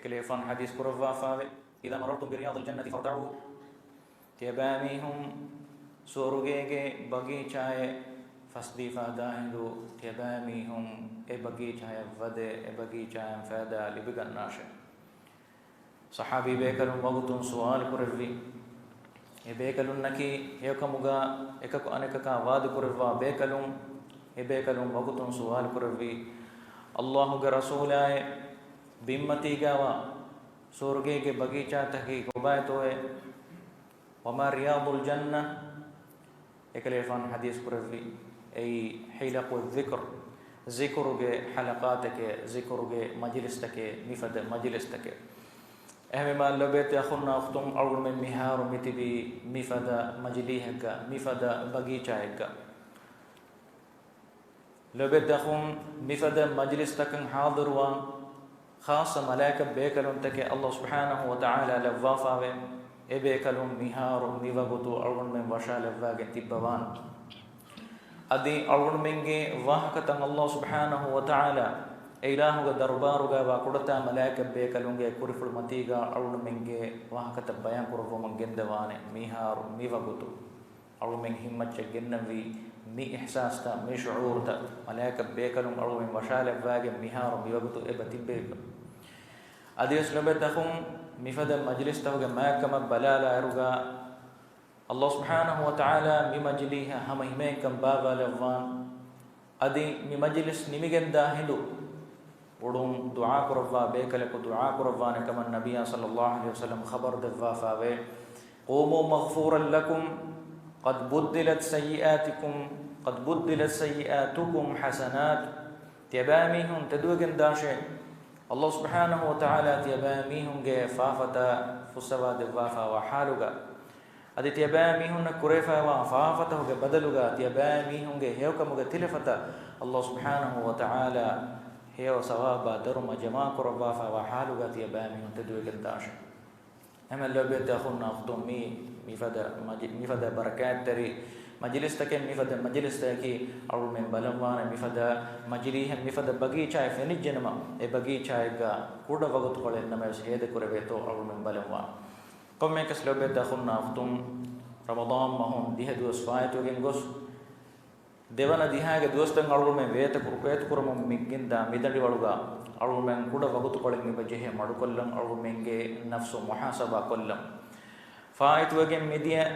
ekle hadis kurva fave ila marartum bi riyadil jannati farta'u tiyabamihum surugege bagichaye fasdi fada hindu tiyabamihum e bagichaye vade e bagichaye fada libigannashe sahabi bekalum wagutun sual kurvi e bekalun naki yakamuga ekaku anekaka wad kurva bekalum e bekalum wagutun sual kurvi Allahu ge rasulaye bimmati gawa surge ke bagicha taki kobaitoe wama riyadul jannah ekalefan hadis kurvi ay hilaqu dhikr zikruge halaqatake zikruge majlistake mifada majlistake ehme ma labete akhunna akhtum awul min mihar mitibi mifada majlihaka mifada bagichayaka labete akhum mifada majlistakan hadirwa khasa malaika bekalun take Allah subhanahu wa ta'ala lawafave e bekalun miharu miwagutu awul min washa lawage tibbawan adi awul minge wahakatan Allah subhanahu wa ta'ala ilahu darbaruga wa kudata malaika bekalunge kuriful matiga awul minge wahakata bayan kurvo mangendewane miharu miwagutu awul min himmache gennavi mi ihsasta mi shuurta malaika bekalun awul min washale wage miharu miwagutu e batibbe adiyas labadakhum mifada majlis tawga makama balala ruga Allah subhanahu wa ta'ala mi majliha hamahime kam baba lawan adi mi majlis nimigenda hindu udum dua kurva bekale ko dua kurva ne kama nabiyya sallallahu alaihi wasallam khabar dava fave qumu maghfuran lakum qad buddilat sayyi'atukum hasanat tiyabamihum tadugen dashe Allah subhanahu wa ta'ala tiyabamihum ge fafata fusawa dava fa wa haluga adi tiyabamihum na kurefa wa fafata ge badaluga tiyabamihum ge hewkamuga tilafata Allah subhanahu wa ta'ala hewa sawaba daruma jama kurva fa wa haluga tiyabamihum tadugen dashe amal labet akhunna akhdumi mifada barakat tari majlis taken mifada majlis taki awul men balamwana mifada majlihan mifada bagicha fenijjenama e bagicha ga kuda wagut kole nama hede kureveto awul men balamwa komme kas lobe dakhunna akhtum ramadan mahun dihe dos faito gen gos devana diha ge dostan awul men veta kurum migginda midandi waluga awul men kuda wagut kole ngi bajehe madukollam awul menge nafsu muhasaba kollam faito gen media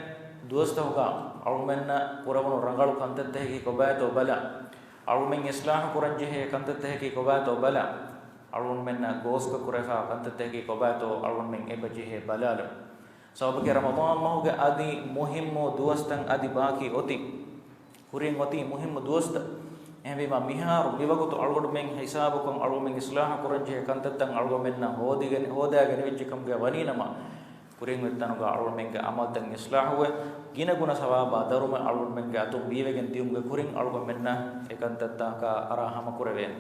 दोस्त होगा अरुमेन कुरवनु रंगल कंतते है कि कोबाय तो बला अरुमेन इस्लाह कुरंजे है कंतते है कि कोबाय तो बला अरुमेन गोस का कुरेफा कंतते है कि कोबाय तो अरुमेन ए बजे है बलाल सब के रमजान महोगे आदि मुहिम दोस्तन आदि बाकी होती कुरिंग होती मुहिम दोस्त एवे मा मिहार विवगु तो अरुमेन हिसाब को अरुमेन इस्लाह कुरंजे कंततन अरुमेन होदिगन होदागन विचकम के वनीनमा kuring mettanuga alun menge amaltan islah huwe gina guna sawaba daruma alun menge atum biwegen tiumge kuring alun menna ekantatta ka arahama kureven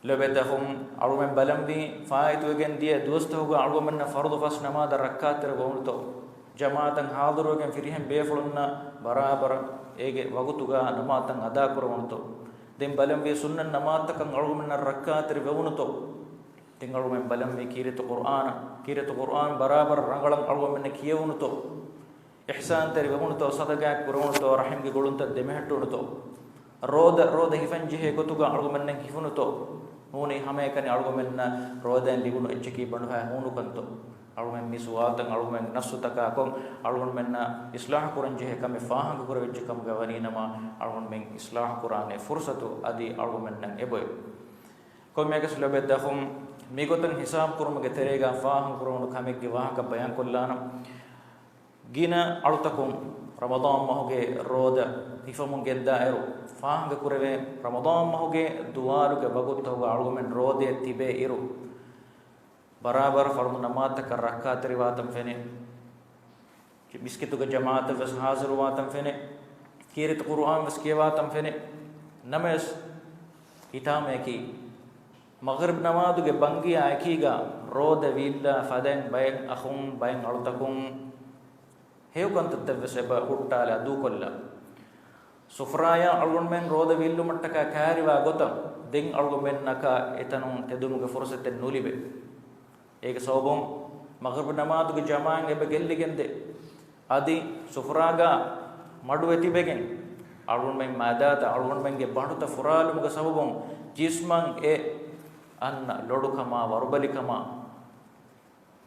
lebetahum alun men balambi faitugen dia dost huga alun menna fardu fas namaz rakkat ter gonto jamaatan hadirogen firihem befulunna barabar ege wagutuga namatan ada kurwonto den balambi sunnan namaz takan alun menna rakkat ter gonto tingalu men balam me kiratu Qur'an barabar rangalang alwa men kiyewunu to ihsan tari wunu to sadaga kurunu to rahim ge golunta demehattu to roda hifanji he gotuga alwa men hifunu to nuni hame kani alwa men roda libunu echki bandu ha hunu kanto alwa men miswatan alwa men nasutaka kon alwa men islah kuranji he kame fahang kurwech kam gawani nama alwa men islah Qur'ane fursatu adi alwa men eboy ko mega sulabe dakhum migotan hisab kurum ge terega faham kurum kame ge wah ka bayan kullana gina alutakum ramadan mahoge roda hifamun ge daero faham ge kureve ramadan mahoge duaru ge bagut hoga argumen rode tibe iru barabar fardu namaz ka rakkat riwatam fene biskitu ge jamaat ves hazir watam fene kirit Qur'an ves kewatam fene names itame ki maghrib namadu ge bangi akiga roda villa faden bayn akhum bayn alutakum heu kant tevseba huttala du kolla sufraya algon men roda villu mattaka kariwa gotam den algon men naka etanum tedumuge furseten nulibe ඒක සෝබොන් මග්රිබ් නමාදුගේ ජමාන් එබ ගෙල්ලිගෙන්ද আদি සුෆරාගා මඩු එතිබෙගෙන් අලුන් මෙන් මාදාත අලුන් මෙන්ගේ බඩුත ෆුරාලුමුගේ සබබොන් ජිස්මන් අන්න ලොඩුකම වරුබලිකම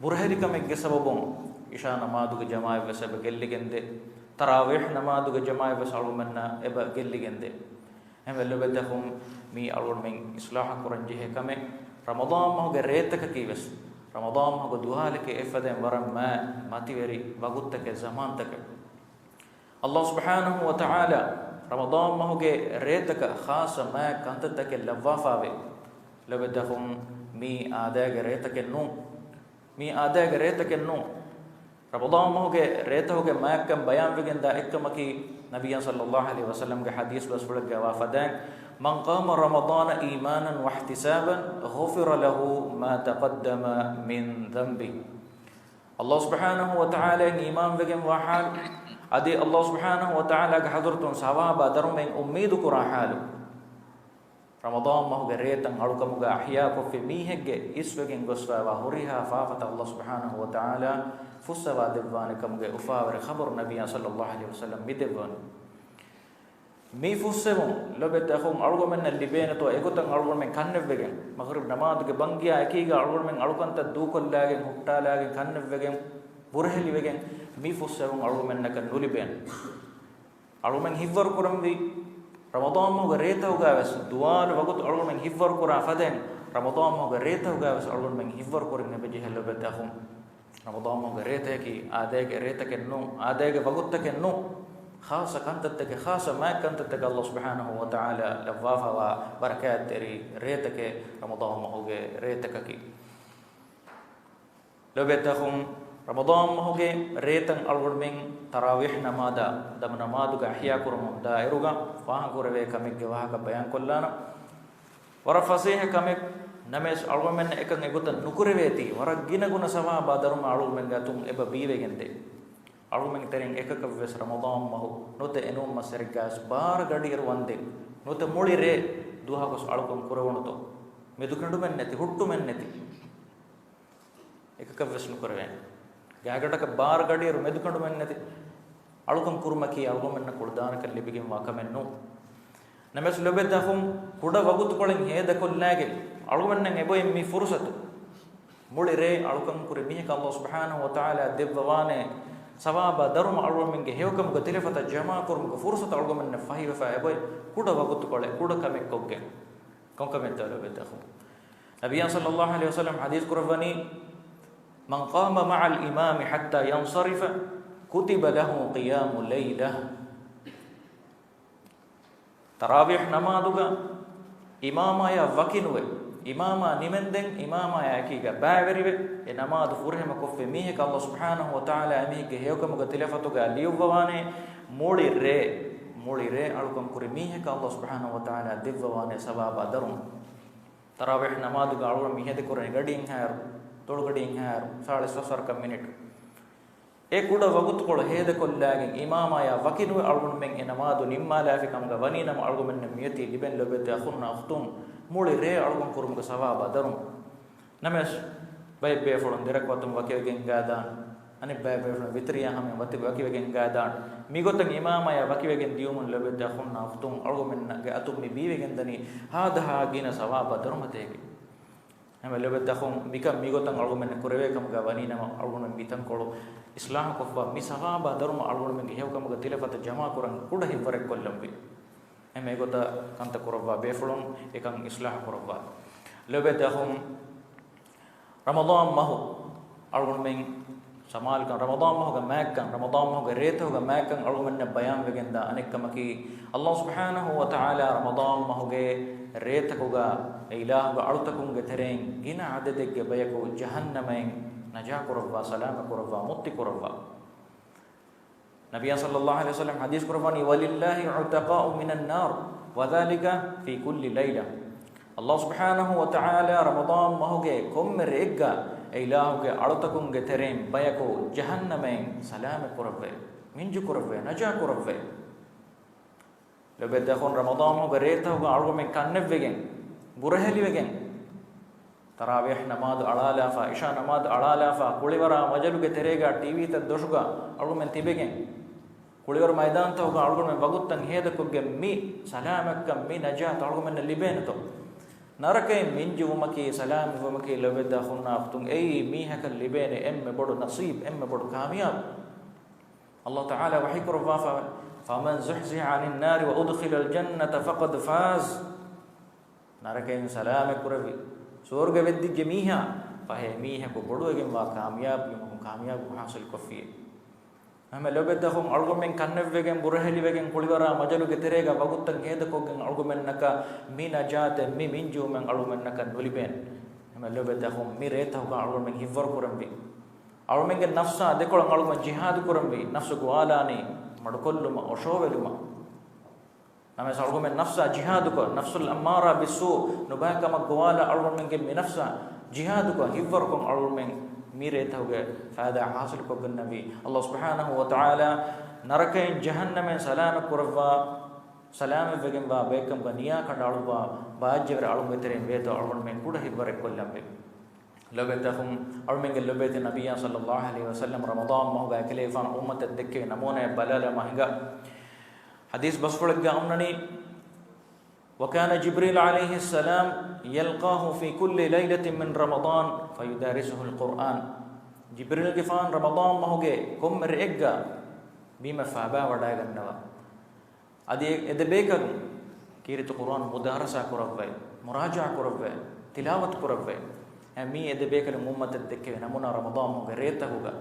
බුරහෙලිකමගේ සබබොන් ඉෂා නමාදුගේ ජමාය වෙසබ ගෙල්ලිගෙන්ද තරාවිහ් නමාදුගේ ජමාය වෙස අලුන් මෙන්න එබ ගෙල්ලිගෙන්ද එමෙල්ලෙබදහුම් මී අලුන් මෙන් ඉස්ලාහ කුරන්ජි හකමෙ රමදාන් මහගේ රේතක කීවස් رمضان هو دوالك إفدين ورم ما ماتيري وقتك زمانتك الله سبحانه وتعالى رمضان ما هو ريتك خاصة ما كنتك اللوافة لو بدهم مي آداء ريتك النوم مي آداء ريتك النوم رمضان ما هو ريته ما كان بيان بجن دا إكمكي نبي صلى الله عليه وسلم के حديث बस पढ़ के वाफदान من قام رمضان إيمانا واحتسابا غفر له ما تقدم من ذنبه الله سبحانه وتعالى إيمان بجن وحال أدي الله سبحانه وتعالى حضرتون ثوابا درمين أميد كرا حاله رمضان ما هو ريتن ألوكم أحياء في ميهج إسفجن قصوا وهريها فافت الله سبحانه وتعالى فسوا دبانكم أفاور خبر النبي صلى الله عليه وسلم بدبان مي فسهم لبتهم ألوكم من اللبين تو إكوتن ألوكم من كنف بجن مغرب نماذ كبنجيا أكيد ألوكم من ألوكم تدوك اللاجن هكتا لاجن كنف بجن برهلي بجن مي فسهم ألوكم من نكنولي بين ألوكم من هيفر كرم بي رمضان مو غريته وجاوس دوار وقت ألوكم من هيفر كرا فدين رمضان مو غريته وجاوس ألوكم من هيفر كرم نبجي هلا بتهم رمضان مو غريته كي آداء غريته كنو آداء وقت كنو خاصة كانت تك خاصة ما كانت تك الله سبحانه وتعالى لفافة وبركات تري ريتك رمضان ما هو ريتك كي لو بتهم رمضان ما هو ريتن ألورمين تراويح نمادا دم نمادو كأحياء كرم دائروغا فاه كروي كمك جواه كبيان كلنا ورفاسيه كمك نمس ألورمين إكن إبوتن نكرويتي ورجينا كنا سوا بادرم ألورمين قاتم إبا بيوي جنتي ألورمين ترين إكك بس رمضان ما هو نوت إنوم مسرقاس بار غدير واندي نوت مولي ري دوها كوس ألورم كروونتو مدوكندو من نتي هوتو من نتي إكك بس نكروين ගෑගටක බාර ගඩියරු මෙදුකඬු මෙන්නති අලුකම් කුරුමකී අලුකම් මෙන්න කුඩදාන කල්ලිබිගෙන් වාකමෙන්නු නමස් ලොබෙදහුම් කුඩ වගුතු කොලෙන් හේද කොල්ලාගේ අලුමෙන්නෙන් එබොයි මි ෆුර්සතු මුලි රේ අලුකම් කුරි මිහක අල්ලාහ් සුබ්හානහු වතාලා දෙවවානේ සවාබ දරුම අලුමෙන්ගේ හේවකම් ගතිලෆත ජමා කුරුමක ෆුර්සතු අලුමෙන්න ෆහිවෆා එබොයි කුඩ වගුතු කොලේ කුඩ කමෙක් කොග්ගේ කොන්කමෙත් ලොබෙදහුම් නබියන් සල්ලල්ලාහු අලයිහි වසල්ලම් හදීස් කුරවනි من قام مع الإمام حتى ينصرف كتب له قيام الليلة تراويح نماذجا إماما يا وكينوه إماما نمندن إماما يا كيجا باوريبه نماذ فورهم كف ميهك الله سبحانه وتعالى ميهك هيوكم قتلفتوغا ليوبوانه مولي ري ألكم كوري ميهك الله سبحانه وتعالى ديوبوانه سبب درم تراويح نماذجا ألكم ميهد كوري غدين هير ತೊಳಗಡಿಂಗ್ ಹಾರು 40 ಮಿನಿಟ್ ಏ ಕೂಡ ವಗುತ್ತುಕೊಳ್ಳ ಹೇದ ಕೊಲ್ಲಾಗಿ ಇಮಾಮಯ ವಕಿನು ಅಳ್ಗುಣ ಮೆಂ ನಮಾದು ನಿಮ್ಮಾಲಾಫಿ ಕಮಗ ವನಿನಮ ಅಳ್ಗುಮೆನ್ನ ಮಿಯತಿ ಲಿಬೆನ್ ಲಬೆತ ಅಖುನ್ನ ಅಖ್ತುಂ ಮೂಳಿ ರೇ ಅಳ್ಗುಣ ಕುರುಮಗ ಸವಾಬ ದರುಂ ನಮಸ್ ಬೈ ಬೇಫುಳಂ ದಿರಕ್ವತಂ ವಕಿವೆಗೆನ್ ಗಾದಾನ್ ಅನಿ ಬೈ ಬೇಫುಳಂ ವಿತ್ರಿಯಾ ಹಮೆ ವಕಿವೆಗೆನ್ ಗಾದಾನ್ මිගොතන් ඉමාමය වකිවෙගෙන් දියුමුන් ලබෙද්ද අඛුන්න අඛතුම් අල්ගොමෙන්නගේ අතුම් මි බීවෙගෙන් දනි හාදහා ගින සවාබ දරුමතේගේ හැම ලබෙද්ද අඛුම් මිකම් මිගොතන් අල්ගොමෙන්න කුරවේකම් ගවනි නම අල්ගොමෙන් මිතන් කොළො ඉස්ලාම් කොෆා මි සවාබ දරුම අල්ගොමෙන් ගෙහවකම් ග තිලෆත ජමා කුරන් කුඩ හිවරෙක් කොල්ලම් බි හැම ඒගොත කන්ත කුරවා බේෆුලොම් එකන් ඉස්ලාම් කුරවා ලබෙද්ද අඛුම් රමදාන් මහු අල්ගොමෙන් समाल kan Ramadan mo ga mak kan Ramadan mo ga reto ga mak kan alumen ne bayan wegenda anek kamaki Allah subhanahu wa ta'ala Ramadan mo ge reta ko ga ilah ga alutakum ge tereng gina adede ge bayako jahannamen naja kurwa salam kurwa mutti kurwa Nabi sallallahu alaihi wasallam hadis kurwani walillahi utaqa'u minan nar wa dhalika fi kulli layla Allah subhanahu wa ta'ala Ramadan mo ge kommerega إلهك أرتكم جترين بيكو جهنمين سلام كرفة منج كرفة نجا كرفة لو بدأ خون رمضان هو غريته هو أرجو من كنف وجن برهلي وجن tarawih namaz alalafa isha namaz alalafa kulivara majaluge terega tv ta doshuga alumen tibegen kulivara maidan ta hoga alumen baguttan hedakogge mi salamakkam mi najat alumen libenato narakay minju umaki salam umaki lobeda khunna tung ei mi hakal libene emme bodu nasib emme bodu kamyab Allah taala wahi kurwafa faman zuhziha 'anil nar wa udkhila al jannata faqad faz narakay salam kuravi surga veddige miha pahe miha ko boduegen wa kamyab mu kamyab hasil kofiye ame lobedda hon algomen kannevegen buraheliwegen kulivara majaluge terega baguttan hedakoggen algomen naka mina jate mi minju men algomen naka nuliben ame lobedda hon mi reta hoga algomen hivor kurambi algomen nafsa dekolon algomen jihad kurambi nafsu gwalani madukolluma oshoveluma name algomen nafsa jihad ko nafsul amara bisu nubaka magwala algomen ke nafsa jihad ko hivor ko algomen mire tawge faida hasil ko nabi Allah subhanahu wa ta'ala narakain jahannam salam kurva salam vegen ba bekam baniya kadalwa baajjevre algomen tere veto algomen kuda hivor kollambe lobetahum algomen lobete nabiya sallallahu alaihi wasallam ramadan moga kelefan ummat dekke namone balala mahinga حديث بصفلك أمنني وكان جبريل عليه السلام يلقاه في كل ليلة من رمضان فيدارسه القرآن جبريل كفان رمضان ما هو جي كم رئجا بما فابا ودايق النوا أدي إذا بيكر كيرت القرآن مدارسة كربة مراجعة كربة تلاوة كربة همي إذا بيكر ممة الدكة نمونا رمضان ما هو ريته هوجا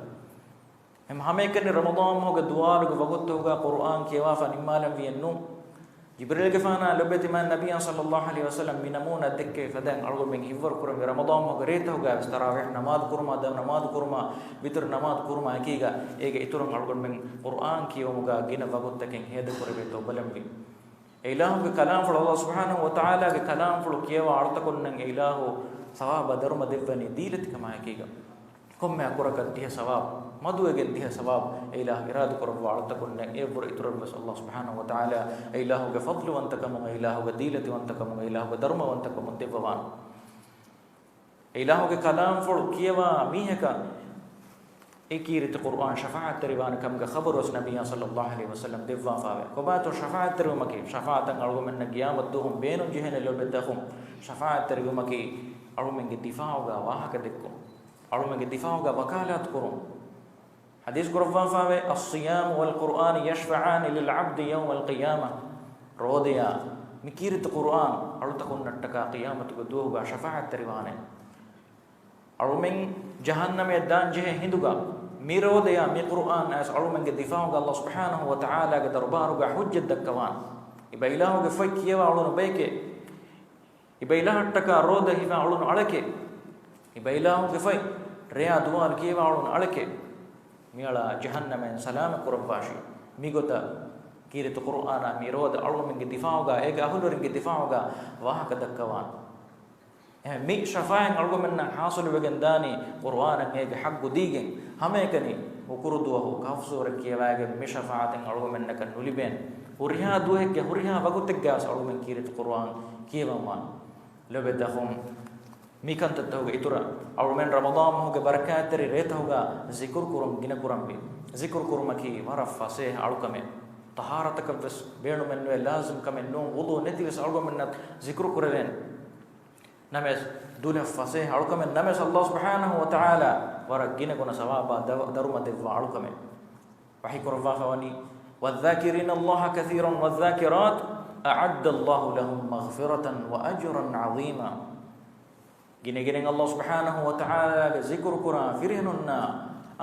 हम हमें कने रमज़ान होगा दुआ लग वक्त होगा कुरान के वाफा निमालम वियन्नु जिब्रील के फाना लबते मान नबी सल्लल्लाहु अलैहि वसल्लम मिनमुना दक्के फदन अलगो में हिवर कुरम रमज़ान होगा रेत होगा तरावीह नमाज कुरमा द नमाज कुरमा वितर नमाज कुरमा कीगा एक इतुरम अलगो में कुरान की होगा गिन वक्त तक हेद कुरबे तो बलम भी इलाहु के कलाम फल अल्लाह सुब्हानहु व तआला के कलाम फल किया अर्थ कोन इलाहु सवाब धर्म दिवनी दीलत कमा कीगा कम में अकुरक दिह सवाब मधुएगे दिह सवाब इलाह इराद करब अर्थ कोन एबर इतुरब अल्लाह सुब्हानहु व तआला इलाहु के फضل वंतकम इलाहु के दीलत वंतकम इलाहु के धर्म वंतकम दिववान इलाहु के कलाम फल किया मीहका एकीरत कुरान शफाअत तरिवान कम का खबर उस नबी सल्लल्लाहु अलैहि वसल्लम दिवा फावे कोबा तो शफाअत तरिवमकी शफाअत अलगुमन गियामत दुहम बेनु जहन लबतहum शफाअत तरिवमकी अलगुमन के दिफा होगा वाह का देखो अलगुमन के दिफा होगा वकालत करो हदीस कुरवा फावे الصيام والقرآن يشفعان للعبد يوم القيامة रोदिया मिकीरत कुरान अलतकुन नटका क़ियामत को दोगा शफाअत तरिवाने अलगुमन जहन्नम दान जह हिंदुगा मीरो दया मी कुरान ऐस अलुमन के दिफा होगा अल्लाह सुब्हानहु व तआला के दरबार होगा हुज्जत दक्कवान इबा इलाह के फकिया वालुन बेके इबा इलाह टका रोद हिवा अलुन अलके इबा इलाह के फै रिया दुआल के वालुन अलके मियाला जहन्नम सलाम कुरबाशी मिगोता कीरे तो कुरान मीरो द अलुमन के दिफा होगा एक अहुलुन के दिफा होगा वहां का दक्कवान मी शफाअत अलगुमन हासिल वगंदानी कुरान में के हक दीगे हमें कनी वकुरदुआ हो काफसो रखिए वागे मी शफाअत अलगुमन का नुलिबेन हुरिया दुहे के हुरिया वगुत गास अलगुमन कीरत कुरान कियवमान लबदहum मी कंत तो इतुरा अलगुमन रमजान हो के बरकत तेरे रेत होगा जिक्र कुरम गिन कुरम भी जिक्र कुरम की वरफ से अलकमे तहारत का बस बेणु में लाजिम कम नो वुदु नती बस अलगुमन जिक्र कुरवेन नमेस दुल्हा फसे अलकम नमेस अल्लाह सुब्हानहु व तआला वरगिन कोन सवाबा दरुम दिव अलकम वही कुरवा फवनी वذاكرين الله كثيرا والذاكرات اعد الله لهم مغفرة واجرا عظيما गिने अल्लाह सुब्हानहु व तआला के जिक्र कुरा फिरहनुन्ना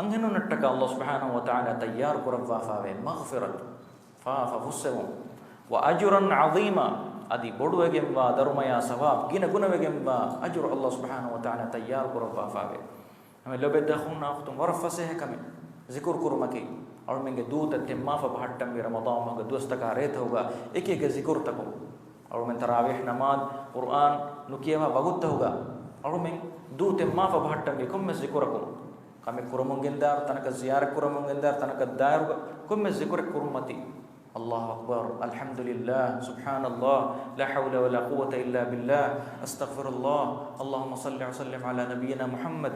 अंगनु नटका अल्लाह सुब्हानहु व तआला तैयार कुरवा फावे मगफिरत फा फुसम व अजरन अजीमा अदि बोडुवेगेंबा धर्मया सवाब गिन गुणवेगेंबा अजर अल्लाह सुब्हानहु व तआला तैयार कुरवा फावे हमें लबेदा खुना खुतम वरफसे है कमे जिक्र कुरमकी और मेंगे दूत तिम्मा फहट्टम के रमजान में दोस्त का रेत होगा एक एक जिक्र तको और में तरावीह नमाज कुरान नुकियवा बगुत होगा और में दूत तिम्मा फहट्टम के कुम में जिक्र को कमे कुरमुंगिंदार तनक जियार कुरमुंगिंदार तनक दार कुम में जिक्र कुरमती الله أكبر الحمد لله سبحان الله لا حول ولا قوة إلا بالله أستغفر الله اللهم صل وسلم على نبينا محمد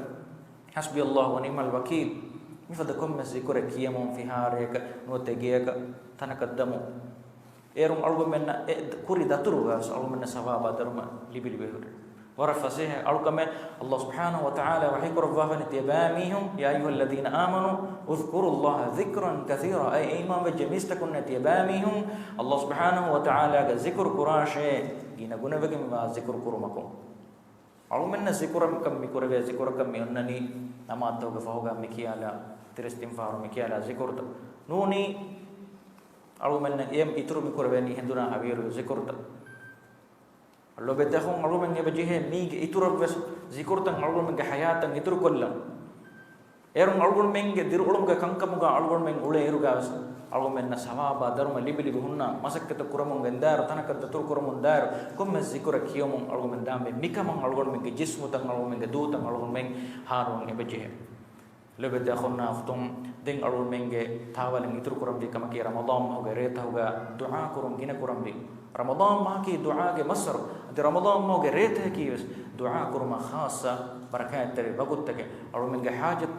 حسبي الله ونعم الوكيل مفدكم ذكر كيمون في هاريك نوتجيك تنقدموا إيرم أرجو من كوري دترو غاس أرجو من سبابة درما لبلي بهور ورفسه أرجو من الله سبحانه وتعالى وحيك رفافن تيباميهم يا أيها الذين آمنوا اذكروا الله ذكرا كثيرا أي إيمان بجميس تكون تيباميهم الله سبحانه وتعالى ذكر قراشه جينا قلنا بكم ما ذكر قرمكم أرجو من ذكر كم مكور ذكر كم ينني أما توقف فهوغا مكيالا ترستم فارو مكيالا ذكر نوني أرجو من يم إترو مكور بني هندونا هبيرو ذكر الله بدهم أرجو من يبجيه ميج إترو بس ذكر تان أرجو من كحياة تان إترو كلام إيرم أرجو من كدير أرجو من كانكموغا أرجو من أولى إيروغا أرجو من نسوا بادرو من ليبلي بهنا مسك كتكرمون غندار تانا كتطور كرمون دار كم ذكر كيوم أرجو من دام ميكام أرجو من كجسم تان أرجو من كدو تان أرجو من هارون يبجيه لبد أخونا أختم دين أرول منجة ثاول إنتر كرم دي كما كي رمضان ما هو غيرت هو دعاء كرم جينا كرم دي رمضان ما كي دعاء كمصر دي رمضان ما هو غيرت كي بس دعاء كرم خاصة بركات تري بقول تك أرول منجة حاجة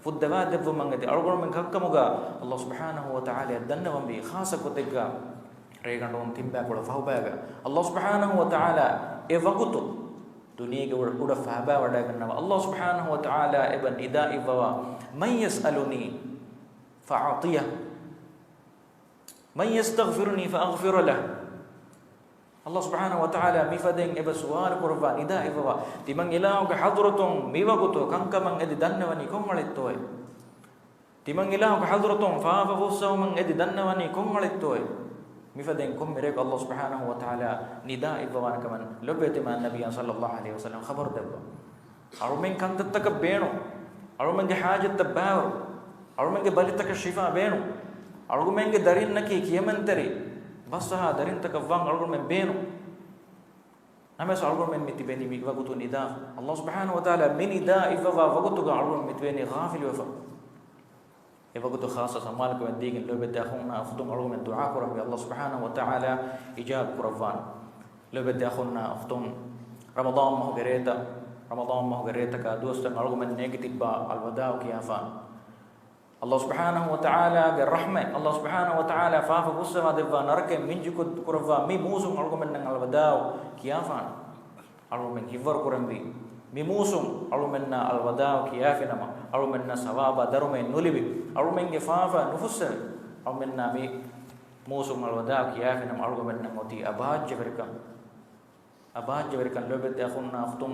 فدوات دبوا منجة دي أرول منجة كموجا الله سبحانه وتعالى الدنيا ومبي خاصة كتجا ريغان دون تيمبا كولا فهو باجا الله سبحانه وتعالى إفقطه dunia ke udah fahaba wada kenapa Allah Subhanahu wa taala ibn idai bahwa may yasaluni fa'atiyah may yastaghfiruni fa'aghfir lah Allah Subhanahu wa taala mifadeng iba suar qurban idai bahwa timang ilau ke hadratum miwagutu kankamang edi dannawani kongalettoy timang ilau ke hadratum fa'afa fusawmang edi dannawani kongalettoy مفدين كم مريك الله سبحانه وتعالى نداء إبوان كمان لبيت مع النبي صلى الله عليه وسلم خبر دبا أرمين كان تتك بينو أرمين حاجة تباور أرمين بالتك الشفاء بينو أرمين دارين نكي كيمن تري بس ها دارين تكفان أرمين بينو نمس أرمين متبيني وقتو نداء الله سبحانه وتعالى من نداء إبوا وقتو أرمين متبيني غافل وفا يفقد خاصة سمالك وديك لو بدي أخونا أخدم علوم الدعاء كرم الله سبحانه وتعالى إجاب كرفان لو بدي أخونا أخدم رمضان ما هو قريتا رمضان ما هو قريتا كدوست علوم النيجاتيف الوداع وكيافان الله سبحانه وتعالى بالرحمة الله سبحانه وتعالى فاف بوسما دفا نركم من جكود كرفان مي موسم علوم من الوداع كيافان علوم من هيفر كرم بي ميموسم أرومنا الوداع كيافنا أرومنا سوابا درومين نولبي أرومين جفافا نفسر أرومنا مي موسم الوداع كيافنا أرومنا موتي أباج جبركان لو بدي أخونا أختم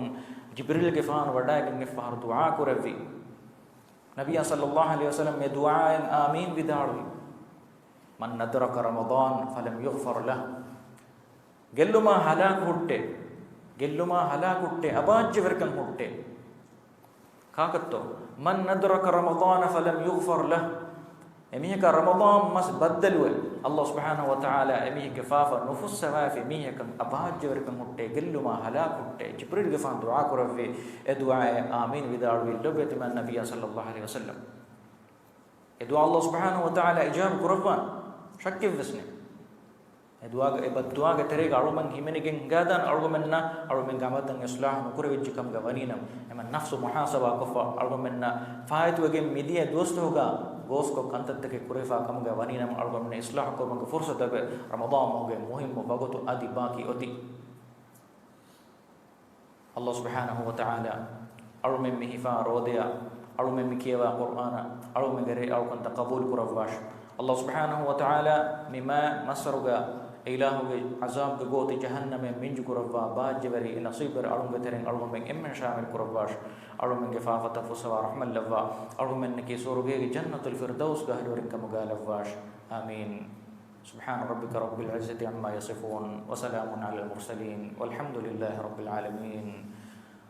جبريل جفان وداع جنفار دعاء كرفي نبي صلى الله عليه وسلم دعاء آمين بداري من ندرك رمضان فلم يغفر له قال له ما هلاك هدّي ಗೆಲ್ಲುಮಾ ಹಲಾಗುಟ್ಟೆ ಅಬಾಜ್ಯವರ್ಕಂ ಹುಟ್ಟೆ ಕಾಕತ್ತೋ ಮನ್ ನದ್ರಕ ರಮದಾನ ಫಲಂ ಯುಗ್ಫರ್ ಲಹ್ ಎಮಿಹಕ ರಮದಾನ್ ಮಸ್ ಬದ್ದಲುವೆ ಅಲ್ಲಾಹ್ ಸುಬ್ಹಾನಹು ವ ತಆಲಾ ಎಮಿಹಕ ಫಾಫ ನುಫುಸ್ ಸವಾಫಿ ಮಿಹಕ ಅಬಾಜ್ಯವರ್ಕಂ ಹುಟ್ಟೆ ಗೆಲ್ಲುಮಾ ಹಲಾಗುಟ್ಟೆ ಜಿಬ್ರೀಲ್ ಗಫಾನ್ ದುಆ ಕುರಫಿ ಎ ದುಆ ಆಮೀನ್ ವಿದಾಳುವಿ ಲಬಯತ ಮನ್ ನಬಿಯ ಸಲ್ಲಲ್ಲಾಹು ಅಲೈಹಿ ವಸಲ್ಲಂ ಎ ದುಆ ಅಲ್ಲಾಹ್ ಸುಬ್ಹಾನಹು ವ ತಆಲಾ ಇಜಾಬ್ ಕುರಫಾನ್ ಶಕ್ಕಿವ್ ವಿಸ್ನೆ بدوغا تريغ أرومن هيمنيجن غادان أرومننا أرومن غامدن إصلاح نكور وجهكم غوانينم أما نفس محاسبة كفا أرومننا فايت وجم ميديا دوست هوغا غوسكو كانتت تك كوريفا كم غوانينم أرومن إصلاح كو من فرصة تب رمضان موجه مهم وبغتو أدي باقي أدي الله سبحانه وتعالى أرومن مهفا روديا أرومن مكيوا قرآن أرومن غري أو كنت قبول كرفواش الله سبحانه وتعالى مما مسرغا إله عذاب قوت جهنم من جكروا باجبري نصيبر أرون بترين أرون من إمن شامل كرباش أرون من جفافة فسوا رحمة لفا أرون من نكي سورجي جنة الفردوس قهدورين كمجال لفاش آمين سبحان ربك رب العزة عما يصفون وسلام على المرسلين والحمد لله رب العالمين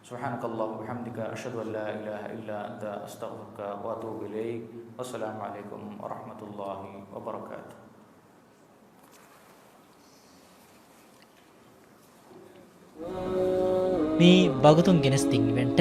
سبحانك اللهم وبحمدك أشهد أن لا إله إلا أنت أستغفرك وأتوب إليك والسلام عليكم ورحمة الله وبركاته මේ බගතුන් ගෙනස් තින් ඉවෙන්ට